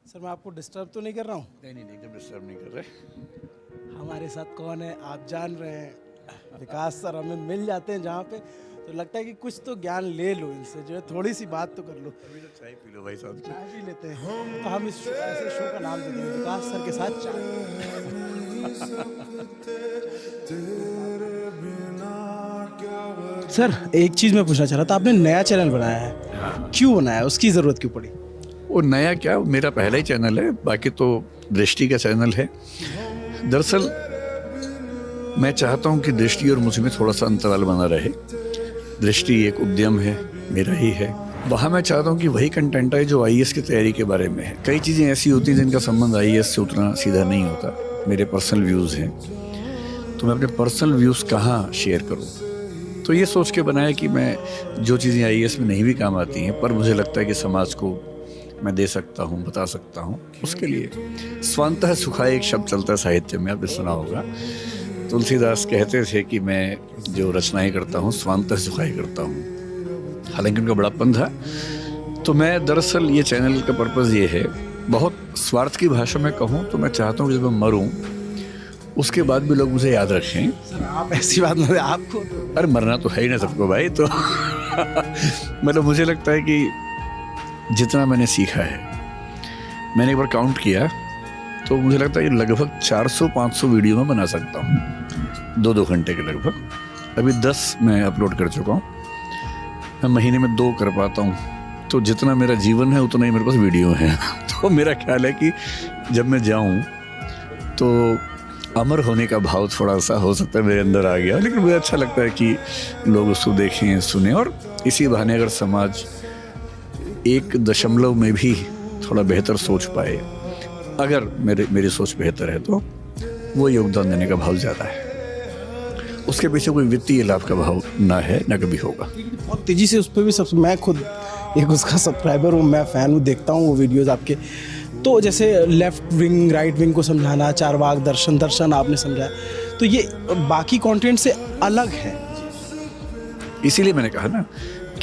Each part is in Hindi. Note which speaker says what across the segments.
Speaker 1: सर मैं आपको डिस्टर्ब तो नहीं कर रहा हूँ?
Speaker 2: नहीं एकदम डिस्टर्ब नहीं कर रहे।
Speaker 1: हमारे साथ कौन है आप जान रहे हैं, विकास सर हमें मिल जाते हैं जहाँ पे, तो लगता है कि कुछ तो ज्ञान ले लो इनसे, जो है थोड़ी सी बात तो कर लो।
Speaker 2: अभी तो चाय पी लो भाई साहब।
Speaker 1: चाय पी लेते हैं, तो हम इस ऐसे शो का नाम दे देंगे विकास सर के साथ चाय। सर एक चीज़ मैं पूछना चाह रहा था, आपने नया चैनल बनाया है, क्यों बनाया, उसकी ज़रूरत क्यों पड़ी?
Speaker 2: वो नया क्या, मेरा पहला ही चैनल है, बाकी तो दृष्टि का चैनल है। दरअसल मैं चाहता हूँ कि दृष्टि और मुझ में थोड़ा सा अंतराल बना रहे। दृष्टि एक उद्यम है, मेरा ही है। वहाँ मैं चाहता हूँ कि वही कंटेंट है जो आईएएस की तैयारी के बारे में है। कई चीज़ें ऐसी होती हैं जिनका संबंध आईएएस से उतना सीधा नहीं होता, मेरे पर्सनल व्यूज़ हैं, तो मैं अपने पर्सनल व्यूज़ कहाँ शेयर करूँ। तो ये सोच के बनाया कि मैं जो चीज़ें आईएएस में नहीं भी काम आती हैं पर मुझे लगता है कि समाज को मैं दे सकता हूँ, बता सकता हूँ, उसके लिए स्वांतः सुखाय एक शब्द चलता है साहित्य में, आपने सुना होगा। तुलसीदास कहते थे कि मैं जो रचनाएं करता हूँ स्वांतः सुखाय करता हूँ, हालांकि उनका बड़ापन था। तो मैं दरअसल ये चैनल का पर्पज़ ये है, बहुत स्वार्थ की भाषा में कहूँ तो मैं चाहता हूँ कि जब मैं मरूँ उसके बाद भी लोग मुझे याद रखें।
Speaker 1: सर आप ऐसी बात नहीं, आपको
Speaker 2: अरे मरना तो है ही ना सबको भाई, तो मतलब मुझे लगता है कि जितना मैंने सीखा है, मैंने एक बार काउंट किया तो मुझे लगता है कि लगभग 400-500 वीडियो में बना सकता हूँ, 2-2 घंटे के लगभग। अभी 10 मैं अपलोड कर चुका हूँ, मैं महीने में 2 कर पाता हूँ। तो जितना मेरा जीवन है उतना ही मेरे पास वीडियो है। तो मेरा ख्याल है कि जब मैं जाऊँ तो अमर होने का भाव थोड़ा सा हो सकता है मेरे अंदर आ गया, लेकिन मुझे अच्छा लगता है कि लोग उसको देखें, सुने, और इसी बहाने अगर समाज 1 में भी थोड़ा बेहतर सोच पाए, अगर मेरी सोच बेहतर है तो वो योगदान देने का भाव ज़्यादा है। उसके पीछे कोई वित्तीय लाभ का भाव ना है, ना कभी होगा।
Speaker 1: बहुत तेज़ी से उस पर भी सब, मैं खुद एक उसका सब्सक्राइबर हूँ, मैं फ़ैन हूँ, देखता हूँ वो वीडियोज़ आपके। तो जैसे लेफ्ट विंग राइट विंग को समझाना, चारवाक दर्शन आपने समझाया, तो ये बाकी कंटेंट से अलग है।
Speaker 2: इसीलिए मैंने कहा ना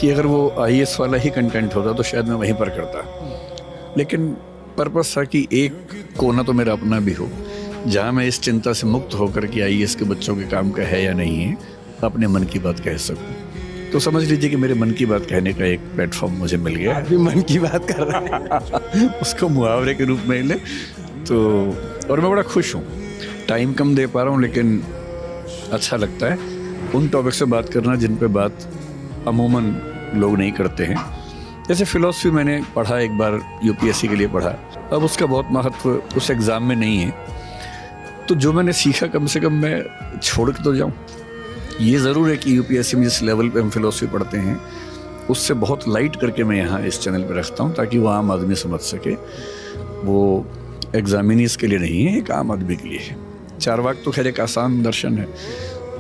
Speaker 2: कि अगर वो आईएएस वाला ही कंटेंट होता तो शायद मैं वहीं पर करता, लेकिन पर्पस था कि एक कोना तो मेरा अपना भी हो जहाँ मैं इस चिंता से मुक्त होकर कि आईएएस के बच्चों के काम का है या नहीं है, अपने मन की बात कह सकूँ। तो समझ लीजिए कि मेरे मन की बात कहने का एक प्लेटफॉर्म मुझे मिल गया।
Speaker 1: अभी मन की बात कर रहे हैं।
Speaker 2: उसको मुहावरे के रूप में ले तो, और मैं बड़ा खुश हूँ। टाइम कम दे पा रहा हूँ लेकिन अच्छा लगता है उन टॉपिक से बात करना जिन पे बात अमूमन लोग नहीं करते हैं। जैसे फ़िलॉसफी मैंने पढ़ा, एक बार यूपीएससी के लिए पढ़ा, अब उसका बहुत महत्व उस एग्ज़ाम में नहीं है, तो जो मैंने सीखा कम से कम मैं छोड़ के तो जाऊँ। ये ज़रूर है कि यूपीएससी में जिस लेवल पे हम फ़िलॉसफी पढ़ते हैं उससे बहुत लाइट करके मैं यहाँ इस चैनल पे रखता हूँ ताकि वो आम आदमी समझ सके। वो एग्ज़ामिनीज़ के लिए नहीं है, एक आम आदमी के लिए है। चारवाक तो खैर एक आसान दर्शन है।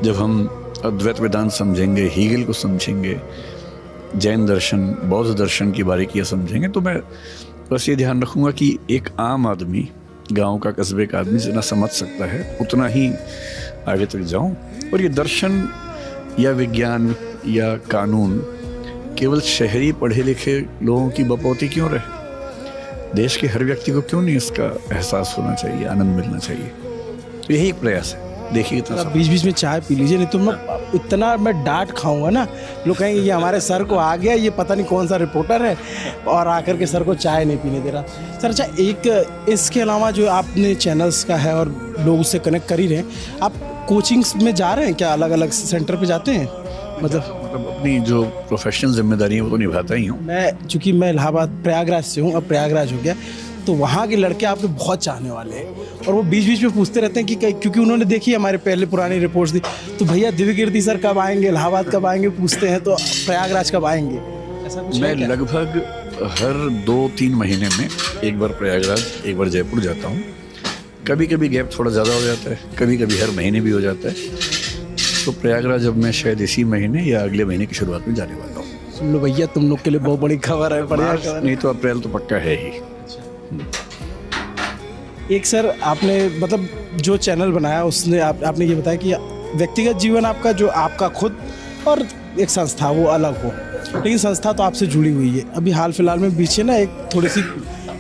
Speaker 2: जब हम अद्वैत वेदांत समझेंगे, हीगल को समझेंगे, जैन दर्शन, बौद्ध दर्शन की बारीकियाँ समझेंगे, तो मैं बस ये ध्यान रखूँगा कि एक आम आदमी, गांव का, कस्बे का आदमी जितना समझ सकता है उतना ही आगे तक जाऊं। और ये दर्शन या विज्ञान या कानून केवल शहरी पढ़े लिखे लोगों की बपौती क्यों रहे? देश के हर व्यक्ति को क्यों नहीं इसका एहसास होना चाहिए, आनंद मिलना चाहिए? तो यही एक प्रयास है। देखिए इतना
Speaker 1: बीच बीच में चाय पी लीजिए, नहीं तो मैं इतना डांट खाऊंगा ना, लोग कहेंगे ये हमारे सर को आ गया, ये पता नहीं कौन सा रिपोर्टर है और आकर के सर को चाय नहीं पीने दे रहा। सर अच्छा, एक इसके अलावा जो आपने चैनल्स का है और लोग उससे कनेक्ट कर ही रहे हैं, आप कोचिंग्स में जा रहे हैं क्या? अलग अलग सेंटर पे जाते हैं? मतलब
Speaker 2: अपनी जो प्रोफेशनल जिम्मेदारी है वो तो निभाता ही हूँ।
Speaker 1: चूँकि मैं इलाहाबाद प्रयागराज से हूँ, अब प्रयागराज हो गया, तो वहाँ के लड़के आपके बहुत चाहने वाले हैं और वो बीच बीच में पूछते रहते हैं कि क्योंकि उन्होंने देखी हमारे पहले पुरानी रिपोर्ट्स दी, तो भैया दिव्य कीर्ति सर कब आएंगे, इलाहाबाद कब आएंगे, पूछते हैं, तो प्रयागराज कब आएंगे? ऐसा कुछ
Speaker 2: मैं लगभग हर 2-3 महीने में एक बार प्रयागराज, एक बार जयपुर जाता हूँ। कभी कभी गैप थोड़ा ज़्यादा हो जाता है, कभी कभी हर महीने भी हो जाता है। तो प्रयागराज अब मैं शायद इसी महीने या अगले महीने की शुरुआत में जाने वाला हूँ।
Speaker 1: सुन लो भैया, तुम लोग के लिए बहुत बड़ी खबर है। बढ़िया,
Speaker 2: नहीं तो अप्रैल तो पक्का है ही।
Speaker 1: एक सर आपने मतलब जो चैनल बनाया उसने आपने ये बताया कि व्यक्तिगत जीवन आपका, जो आपका खुद और एक संस्था, वो अलग हो, लेकिन संस्था तो आपसे जुड़ी हुई है। अभी हाल फिलहाल में पीछे ना एक थोड़ी सी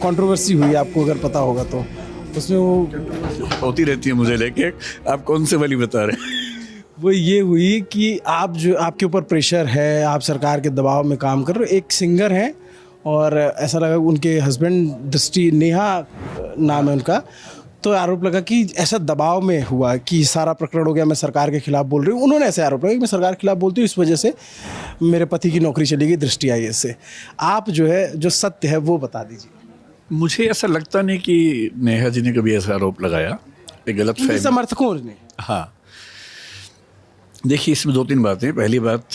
Speaker 1: कंट्रोवर्सी हुई, आपको अगर पता होगा तो, उसमें वो
Speaker 2: होती रहती है मुझे लेके। आप कौन से वाली बता रहे हैं?
Speaker 1: वो ये हुई कि आप जो आपके ऊपर प्रेशर है, आप सरकार के दबाव में काम कर रहे हो। एक सिंगर हैं और ऐसा लगा उनके हस्बैंड दृष्टि नेहा नाम है उनका, तो आरोप लगा कि ऐसा दबाव में हुआ कि सारा प्रकरण हो गया, मैं सरकार के खिलाफ बोल रही हूँ। उन्होंने ऐसे आरोप लगा कि मैं सरकार के खिलाफ बोलती हूँ, इस वजह से मेरे पति की नौकरी चली गई दृष्टि आई से। आप जो है जो सत्य है वो बता दीजिए।
Speaker 2: मुझे ऐसा लगता नहीं कि नेहा जी ने कभी ऐसा आरोप लगाया, एक गलत फहमी।
Speaker 1: समर्थकों ने।
Speaker 2: हाँ, देखिए इसमें 2-3 बातें। पहली बात,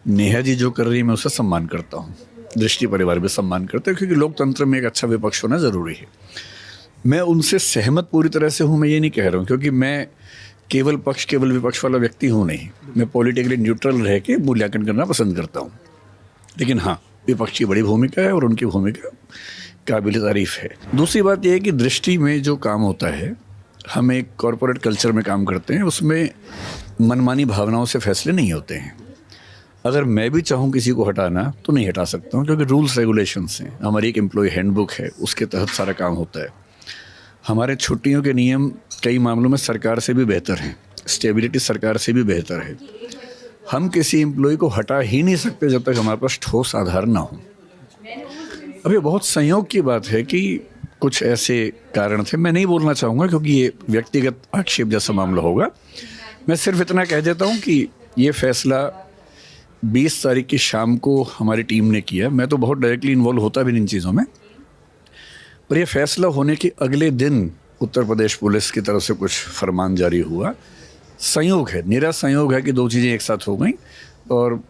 Speaker 2: नेहा जी जो कर रही है मैं उसका सम्मान करता हूँ, दृष्टि परिवार भी सम्मान करते हैं, क्योंकि लोकतंत्र में एक अच्छा विपक्ष होना ज़रूरी है। मैं उनसे सहमत पूरी तरह से हूँ, मैं ये नहीं कह रहा हूँ, क्योंकि मैं केवल पक्ष केवल विपक्ष वाला व्यक्ति हूँ नहीं। मैं पॉलिटिकली न्यूट्रल रह के मूल्यांकन करना पसंद करता हूँ। लेकिन हाँ, विपक्ष की बड़ी भूमिका है और उनकी भूमिका काबिल तारीफ़ है। दूसरी बात यह है कि दृष्टि में जो काम होता है, हम एक कॉरपोरेट कल्चर में काम करते हैं, उसमें मनमानी भावनाओं से फैसले नहीं होते हैं। अगर मैं भी चाहूँ किसी को हटाना तो नहीं हटा सकता हूँ, क्योंकि रूल्स रेगुलेशंस हैं। हमारी एक एम्प्लॉय हैंडबुक है, उसके तहत सारा काम होता है। हमारे छुट्टियों के नियम कई मामलों में सरकार से भी बेहतर हैं, स्टेबिलिटी सरकार से भी बेहतर है। हम किसी एम्प्लॉय को हटा ही नहीं सकते जब तक हमारे पास ठोस आधार ना हो। अब ये बहुत संयोग की बात है कि कुछ ऐसे कारण थे, मैं नहीं बोलना चाहूँगा क्योंकि ये व्यक्तिगत आक्षेप जैसा मामला होगा। मैं सिर्फ इतना कह देता हूँ कि ये फैसला 20 तारीख की शाम को हमारी टीम ने किया। मैं तो बहुत डायरेक्टली इन्वॉल्व होता भी नहीं इन चीज़ों में, पर यह फैसला होने के अगले दिन उत्तर प्रदेश पुलिस की तरफ से कुछ फरमान जारी हुआ। संयोग है, निरा संयोग है कि 2 चीज़ें एक साथ हो गई। और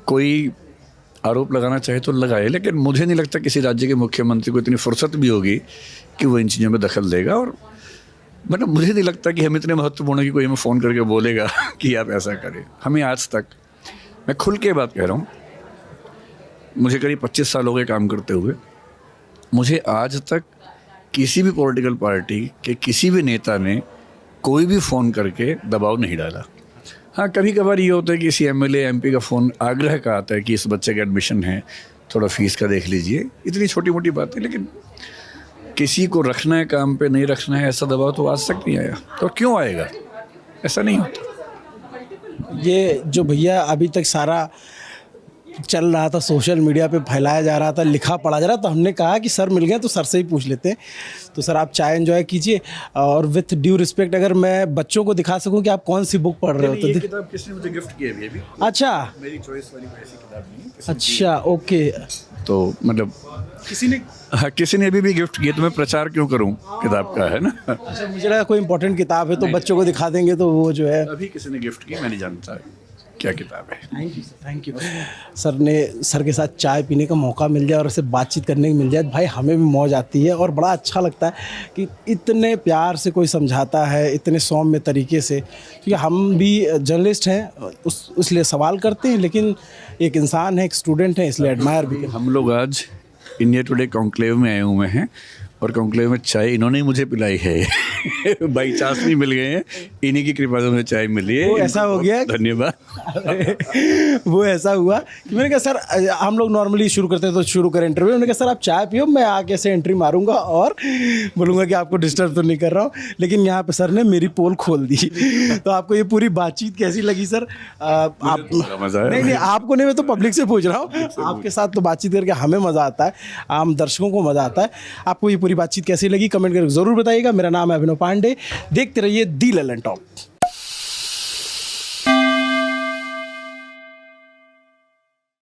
Speaker 2: कोई आरोप लगाना चाहे तो लगाए, लेकिन मुझे नहीं लगता किसी राज्य के मुख्यमंत्री को इतनी फुर्सत भी होगी कि वो इन चीज़ों में दखल देगा। और मतलब मुझे नहीं लगता कि हम इतने महत्वपूर्ण है कि कोई हमें फ़ोन करके बोलेगा कि आप ऐसा करें। हमें आज तक, मैं खुल के बात कह रहा हूँ, मुझे करीब 25 साल हो गए काम करते हुए, मुझे आज तक किसी भी पॉलिटिकल पार्टी के किसी भी नेता ने कोई भी फ़ोन करके दबाव नहीं डाला। हाँ, कभी कभार ये होता है कि किसी एमएलए एमपी का फ़ोन आग्रह का आता है कि इस बच्चे का एडमिशन है, थोड़ा फीस का देख लीजिए, इतनी छोटी मोटी बातें। लेकिन किसी को रखना है काम पे, नहीं रखना है, ऐसा दबाव तो आज तक नहीं आया। तो क्यों आएगा? ऐसा नहीं होता।
Speaker 1: ये जो भैया अभी तक सारा चल रहा था, सोशल मीडिया पे फैलाया जा रहा था, लिखा पढ़ा जा रहा था, तो हमने कहा कि सर मिल गए तो सर से ही पूछ लेते हैं। तो सर आप चाय एंजॉय कीजिए, और विथ ड्यू रिस्पेक्ट अगर मैं बच्चों को दिखा सकूं कि आप कौन सी बुक पढ़ रहे हो
Speaker 2: ये
Speaker 1: तो
Speaker 2: किताब किसने मुझे गिफ्ट की है अभी?
Speaker 1: अच्छा,
Speaker 2: मेरी चॉइस वाली ऐसी किताब नहीं है।
Speaker 1: अच्छा, ओके।
Speaker 2: तो मतलब
Speaker 1: किसी ने,
Speaker 2: हाँ, किसी ने अभी भी गिफ्ट किया, तो मैं प्रचार क्यों करूं किताब का, है ना?
Speaker 1: अच्छा, मुझे लगा कोई इंपॉर्टेंट किताब है तो बच्चों को दिखा देंगे तो वो जो है।
Speaker 2: अभी किसी ने गिफ्ट की, मैं नहीं जानता क्या किताब है।
Speaker 1: Thank you sir, thank you. Sir के साथ चाय पीने का मौका मिल जाए और उससे बातचीत करने को मिल जाए, भाई हमें भी मौज आती है और बड़ा अच्छा लगता है कि इतने प्यार से कोई समझाता है, इतने सौम्य तरीके से। क्योंकि हम भी जर्नलिस्ट हैं, इसलिए सवाल करते हैं, लेकिन एक इंसान है, एक स्टूडेंट है, इसलिए एडमायर भी।
Speaker 2: हम लोग आज इंडिया टुडे कॉन्क्लेव में आए हुए हैं और कॉन्क्लेव में चाय इन्होंने ही मुझे पिलाई है। बाई चांस नहीं मिल गए हैं, इन्हीं की कृपा से मुझे चाय मिली है।
Speaker 1: वो ऐसा हो गया,
Speaker 2: धन्यवाद।
Speaker 1: वो ऐसा हुआ कि मैंने कहा सर, हम लोग नॉर्मली शुरू करते हैं तो शुरू करें इंटरव्यू। मैंने कहा सर आप चाय पियो, मैं आके से एंट्री मारूंगा और बोलूँगा कि आपको डिस्टर्ब तो नहीं कर रहा हूँ। लेकिन यहाँ पे सर ने मेरी पोल खोल दी। तो आपको ये पूरी बातचीत कैसी लगी सर? आप
Speaker 2: मज़ा आया।
Speaker 1: नहीं, आपको नहीं, मैं तो पब्लिक से पूछ रहा हूँ। आपके साथ तो बातचीत करके हमें मज़ा आता है, आम दर्शकों को मज़ा आता है। आपको ये पूरी बातचीत कैसी लगी कमेंट करके ज़रूर बताइएगा। मेरा नाम है अभिनव पांडे, देखते रहिए दी ललन टॉक।